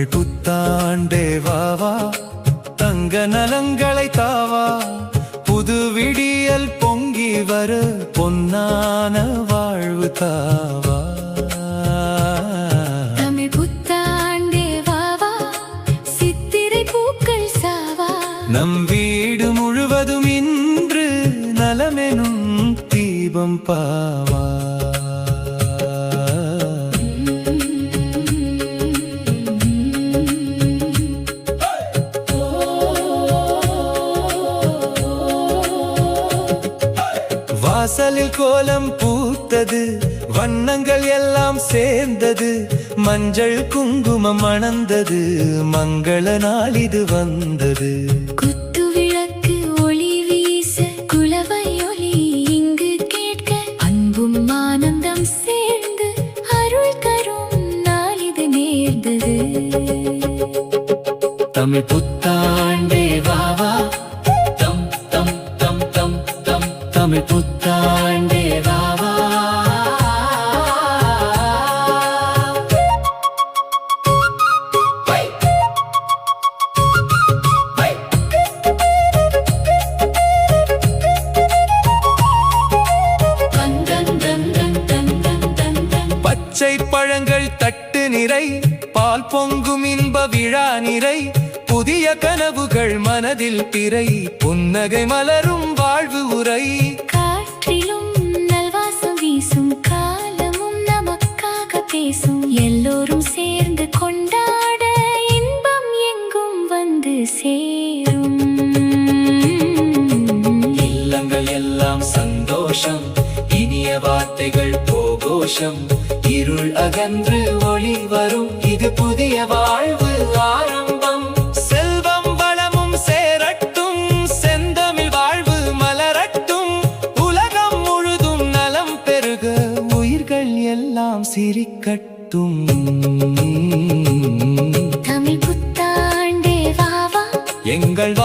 தமிழ் புத்தாண்டே வாவா, தங்க நலங்களை தாவா, புது விடியல் பொங்கி வர பொன்னான வாழ்வு தாவா. தமிழ் புத்தாண்டே வாவா, சித்திரை பூக்கள் சாவா, நம் வீடு முழுவதும் இன்று நலமெனும் தீபம் பாவா. வாசலில் கோலம் பூத்தது, வண்ணங்கள் எல்லாம் சேர்ந்தது, மஞ்சள் குங்குமம் மணந்தது, மங்கள நாள் இது வந்தது. குத்து விளக்கு ஒளி வீச குலவை ஒளி இங்கு கேட்க, அன்பும் ஆனந்தம் சேர்ந்து அருள் தரும் நாள் இது நேர்ந்தது. தமிழ் புத்தாண்டே வாவா, தம் தம் தம் தம் தம், தமிழ் புத்தாண்டே வாவா. பச்சை பழங்கள் தட்டு நிறை, பால் பொங்கும் இன்ப விழா நிறை, புதிய கனவுகள் மனதில் திரை, புன்னகை மலரும் வாழ்வு உரை. காற்றிலும் நல்வாசம் வீசும், காலமும் நமக்காக பேசும், எல்லோரும் சேர்ந்து கொண்டாட இன்பம் எங்கும் வந்து சேரும். இல்லங்கள் எல்லாம் சந்தோஷம், இனிய வார்த்தைகள் போகோஷம், இருள் அகன்று ஒளி வரும், இது புதிய வாழ்வு ஆரம்பம். செல்வம் வளமும் சேரட்டும், செந்தமிழ் வாழ்வு மலரட்டும், உலகம் முழுதும் நலம் பெருக, உயிர்கள் எல்லாம் சிரிக்கட்டும். தமிழ் புத்தாண்டே வாவா, எங்கள்